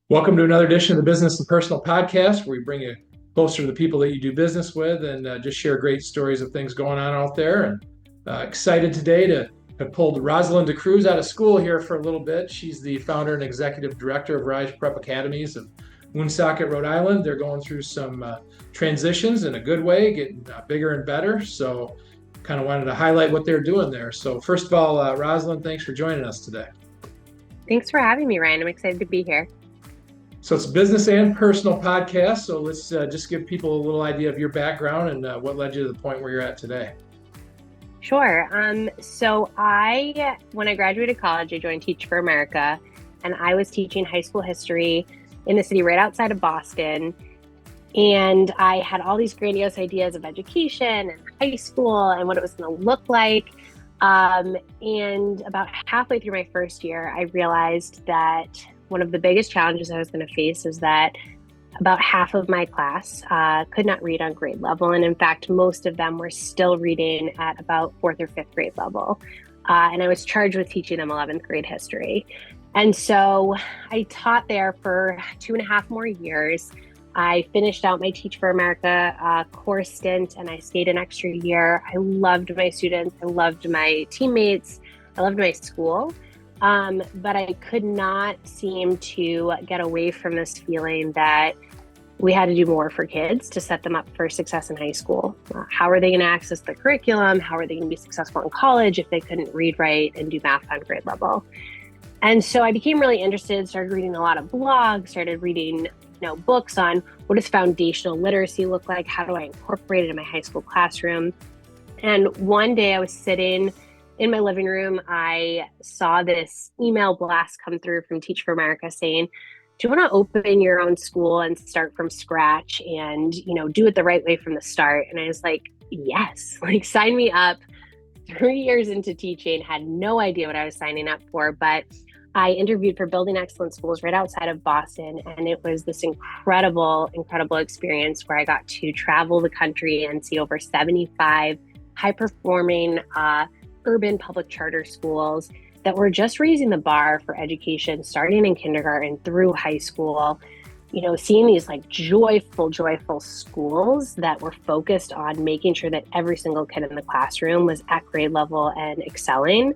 Welcome to another edition of the Business and Personal Podcast, where we bring you closer to the people that you do business with and just share great stories of things going on out there. And excited today to have pulled Rosalind DaCruz out of school here for a little bit. She's the founder and executive director of Rise Prep Academies of Woonsocket, Rhode Island. They're going through some transitions in a good way, getting bigger and better. So kind of wanted to highlight what they're doing there. So first of all, Rosalind, thanks for joining us today. Thanks for having me, Ryan. I'm excited to be here. So it's a business and personal podcast. So let's just give people a little idea of your background and what led you to the point where you're at today. Sure. So when I graduated college, I joined Teach for America, and I was teaching high school history in a city right outside of Boston. And I had all these grandiose ideas of education and high school and what it was going to look like. And about halfway through my first year, I realized that one of the biggest challenges I was going to face is that about half of my class could not read on grade level. And in fact, most of them were still reading at about 4th or 5th grade level. And I was charged with teaching them 11th grade history. And so I taught there for 2.5 more years. I finished out my Teach for America course stint, and I stayed an extra year. I loved my students. I loved my teammates. I loved my school. But I could not seem to get away from this feeling that we had to do more for kids to set them up for success in high school. How are they going to access the curriculum? How are they going to be successful in college if they couldn't read, write, and do math on grade level? And so I became really interested, started reading a lot of blogs, started reading books on what does foundational literacy look like? How do I incorporate it in my high school classroom? And one day I was sitting in my living room, I saw this email blast come through from Teach for America saying, do you want to open your own school and start from scratch and, do it the right way from the start? And I was like, yes, sign me up. 3 years into teaching, had no idea what I was signing up for, but I interviewed for Building Excellent Schools right outside of Boston. And it was this incredible experience where I got to travel the country and see over 75 high-performing urban public charter schools that were just raising the bar for education, starting in kindergarten through high school, seeing these joyful schools that were focused on making sure that every single kid in the classroom was at grade level and excelling.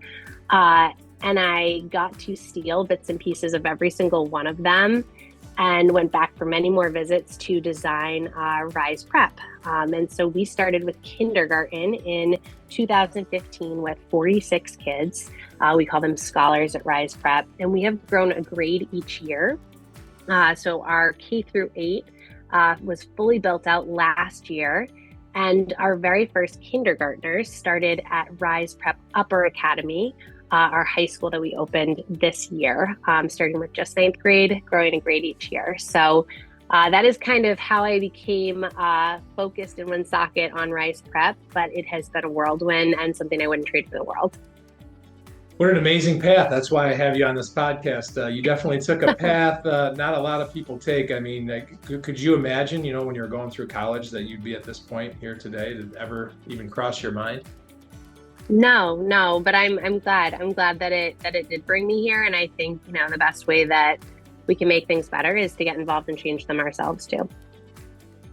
And I got to steal bits and pieces of every single one of them and went back for many more visits to design Rise Prep. And so we started with kindergarten in 2015 with 46 kids. We call them scholars at Rise Prep, and we have grown a grade each year. So our K through 8 was fully built out last year, and our very first kindergartners started at Rise Prep Upper Academy, our high school that we opened this year, starting with just 9th grade, growing a grade each year. So that is kind of how I became focused in Woonsocket on Rise Prep, but it has been a whirlwind and something I wouldn't trade for the world. What an amazing path. That's why I have you on this podcast. You definitely took a path not a lot of people take. I mean, could you imagine, when you were going through college that you'd be at this point here today? Did it ever even cross your mind? No, but I'm glad. I'm glad that it did bring me here. And I think, the best way that we can make things better is to get involved and change them ourselves too.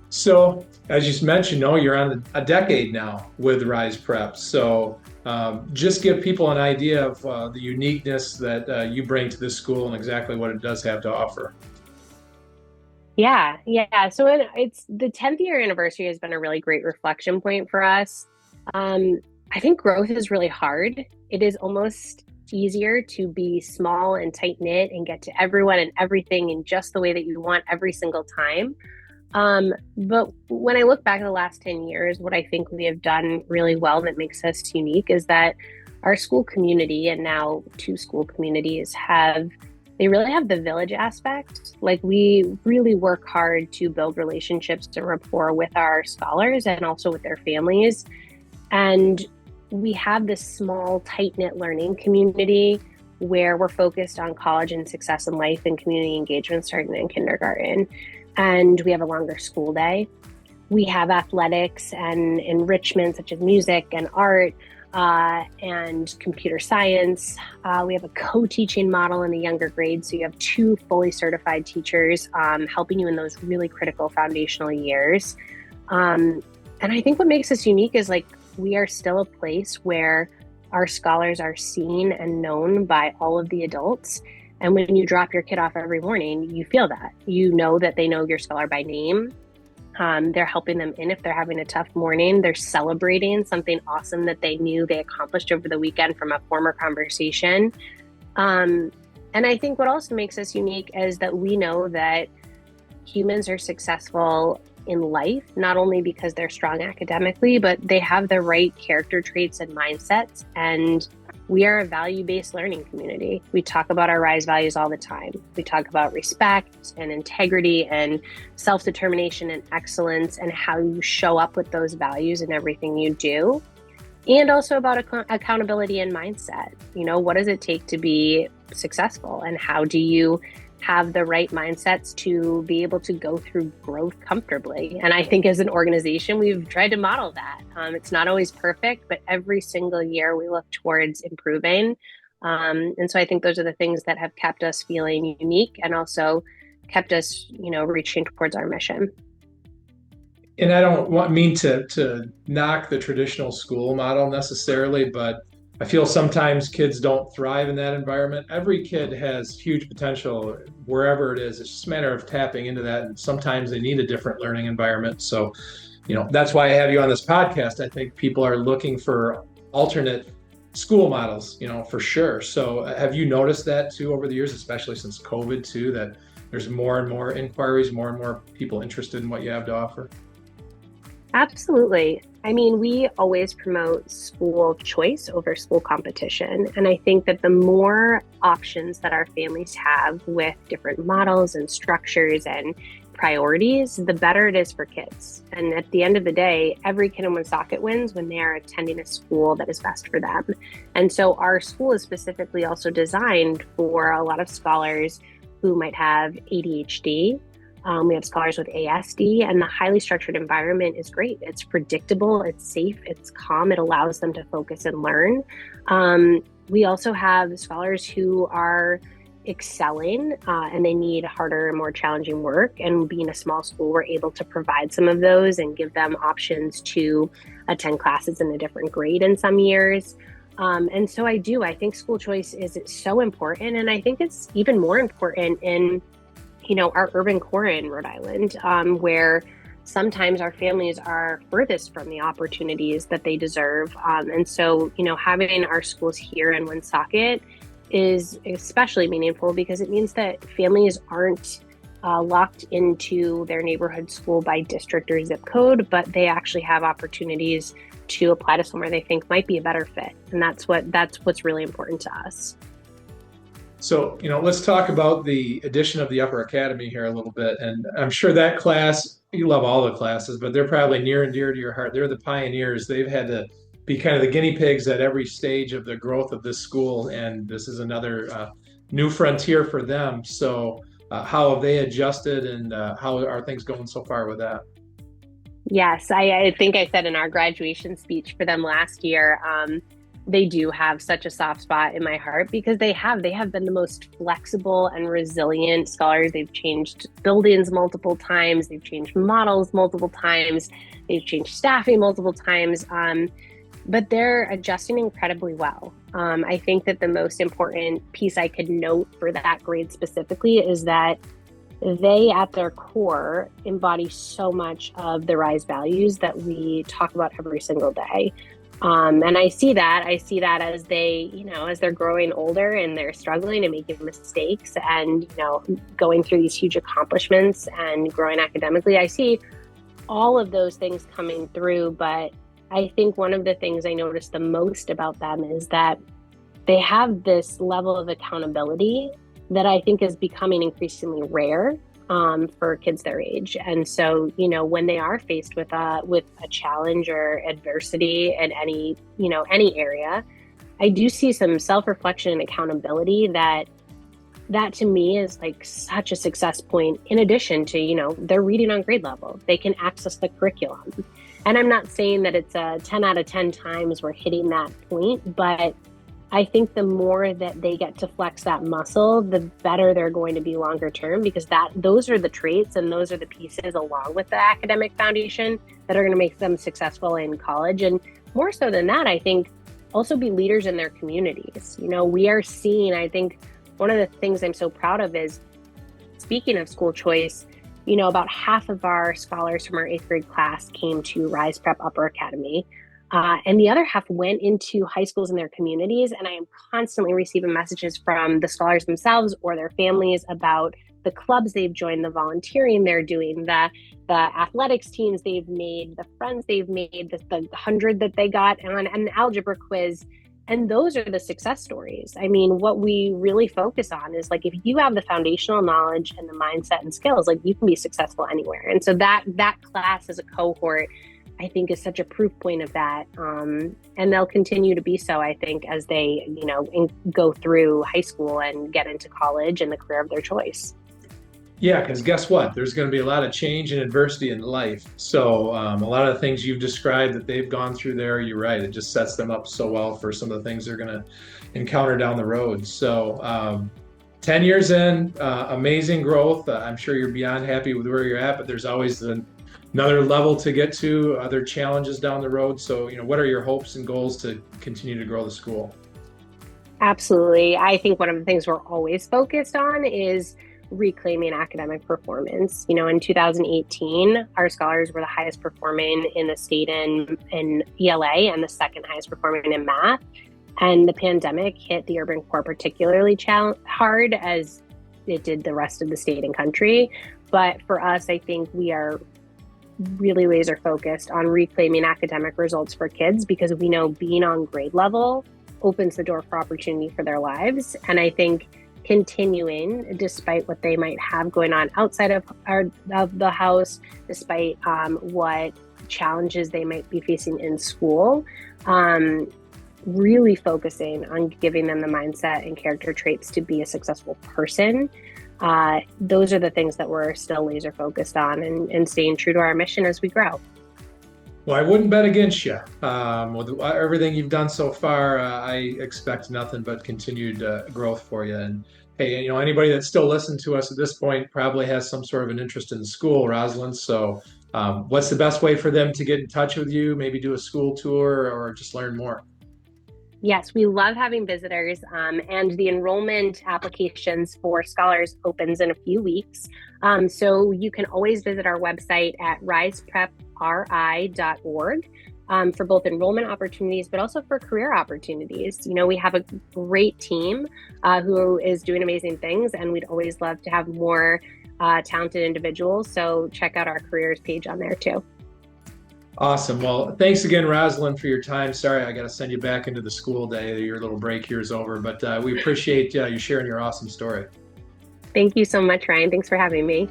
So as you mentioned, you're on a decade now with Rise Prep. So just give people an idea of the uniqueness that you bring to this school and exactly what it does have to offer. Yeah. So it's the 10th year anniversary has been a really great reflection point for us. I think growth is really hard. It is almost easier to be small and tight knit and get to everyone and everything in just the way that you want every single time. But when I look back at the last 10 years, what I think we have done really well that makes us unique is that our school community, and now 2 school communities, they really have the village aspect. We really work hard to build relationships and rapport with our scholars and also with their families. And we have this small, tight-knit learning community where we're focused on college and success in life and community engagement starting in kindergarten. And we have a longer school day. We have athletics and enrichment such as music and art. and computer science. We have a co-teaching model in the younger grades. So you have two fully certified teachers helping you in those really critical foundational years. And I think what makes us unique is like we are still a place where our scholars are seen and known by all of the adults. And when you drop your kid off every morning, you feel that. You know that they know your scholar by name. They're helping them in if they're having a tough morning. They're celebrating something awesome that they knew they accomplished over the weekend from a former conversation. And I think what also makes us unique is that we know that humans are successful in life, not only because they're strong academically, but they have the right character traits and mindsets. And we are a value-based learning community. We talk about our RISE values all the time. We talk about respect and integrity and self-determination and excellence and how you show up with those values in everything you do. And also about accountability and mindset. You know, what does it take to be successful, and how do you have the right mindsets to be able to go through growth comfortably? And I think as an organization, we've tried to model that. It's not always perfect, but every single year we look towards improving. And so I think those are the things that have kept us feeling unique and also kept us, you know, reaching towards our mission. And I don't mean to knock the traditional school model necessarily, but I feel sometimes kids don't thrive in that environment. Every kid has huge potential wherever it is. It's just a matter of tapping into that. And sometimes they need a different learning environment. So, you know, that's why I have you on this podcast. I think people are looking for alternate school models, you know, for sure. So have you noticed that too over the years, especially since COVID too, that there's more and more inquiries, more and more people interested in what you have to offer? Absolutely. I mean, we always promote school choice over school competition. And I think that the more options that our families have with different models and structures and priorities, the better it is for kids. And at the end of the day, every kid in Woonsocket wins when they are attending a school that is best for them. And so our school is specifically also designed for a lot of scholars who might have ADHD. We have scholars with ASD, and the highly structured environment is great. It's predictable, it's safe, it's calm, it allows them to focus and learn. We also have scholars who are excelling and they need harder and more challenging work. And being a small school, we're able to provide some of those and give them options to attend classes in a different grade in some years. And so I think school choice is so important. And I think it's even more important in our urban core in Rhode Island, where sometimes our families are furthest from the opportunities that they deserve. And so, having our schools here in Woonsocket is especially meaningful because it means that families aren't locked into their neighborhood school by district or zip code, but they actually have opportunities to apply to somewhere they think might be a better fit. And that's what's really important to us. So, let's talk about the addition of the Upper Academy here a little bit. And I'm sure that class, you love all the classes, but they're probably near and dear to your heart. They're the pioneers. They've had to be kind of the guinea pigs at every stage of the growth of this school. And this is another new frontier for them. So how have they adjusted, and how are things going so far with that? Yes, I think I said in our graduation speech for them last year, they do have such a soft spot in my heart because they have been the most flexible and resilient scholars. They've changed buildings multiple times. They've changed models multiple times. They've changed staffing multiple times. But they're adjusting incredibly well. I think that the most important piece I could note for that grade specifically is that they, at their core, embody so much of the RISE values that we talk about every single day. And I see that as as they're growing older and they're struggling and making mistakes and, going through these huge accomplishments and growing academically. I see all of those things coming through, but I think one of the things I noticed the most about them is that they have this level of accountability that I think is becoming increasingly rare for kids their age. And so, when they are faced with a challenge or adversity in any area, I do see some self-reflection and accountability that to me is like such a success point. In addition to, they're reading on grade level, they can access the curriculum. And I'm not saying that it's a 10 out of 10 times we're hitting that point, but I think the more that they get to flex that muscle, the better they're going to be longer term, because those are the traits and those are the pieces along with the academic foundation that are going to make them successful in college. And more so than that, I think also be leaders in their communities. We are seeing, I think one of the things I'm so proud of is, speaking of school choice, about half of our scholars from our 8th grade class came to Rise Prep Upper Academy. And the other half went into high schools in their communities. And I am constantly receiving messages from the scholars themselves or their families about the clubs they've joined, the volunteering they're doing, the athletics teams they've made, the friends they've made, the 100 that they got on an algebra quiz. And those are the success stories. I mean, what we really focus on is like, if you have the foundational knowledge and the mindset and skills, like you can be successful anywhere. And so that class as a cohort, I think, is such a proof point of that. And they'll continue to be so, I think, as they, go through high school and get into college and the career of their choice. Yeah, because guess what? There's going to be a lot of change and adversity in life. So a lot of the things you've described that they've gone through there, you're right. It just sets them up so well for some of the things they're going to encounter down the road. So 10 years in, amazing growth. I'm sure you're beyond happy with where you're at, but there's always another level to get to, other challenges down the road. So, what are your hopes and goals to continue to grow the school? Absolutely. I think one of the things we're always focused on is reclaiming academic performance. In 2018, our scholars were the highest performing in the state in ELA and the second highest performing in math. And the pandemic hit the urban core particularly hard, as it did the rest of the state and country. But for us, I think we are really laser focused on reclaiming academic results for kids, because we know being on grade level opens the door for opportunity for their lives. And I think continuing, despite what they might have going on outside of the house, despite what challenges they might be facing in school, really focusing on giving them the mindset and character traits to be a successful person. Those are the things that we're still laser focused on, and staying true to our mission as we grow. Well, I wouldn't bet against you. With everything you've done so far, I expect nothing but continued growth for you. And hey, anybody that's still listening to us at this point probably has some sort of an interest in the school, Rosalind. So what's the best way for them to get in touch with you? Maybe do a school tour or just learn more? Yes, we love having visitors, and the enrollment applications for scholars opens in a few weeks. So you can always visit our website at riseprepri.org for both enrollment opportunities, but also for career opportunities. We have a great team who is doing amazing things, and we'd always love to have more talented individuals. So check out our careers page on there too. Awesome. Well, thanks again, Rosalind, for your time. Sorry, I got to send you back into the school day. Your little break here is over, but we appreciate you sharing your awesome story. Thank you so much, Ryan. Thanks for having me.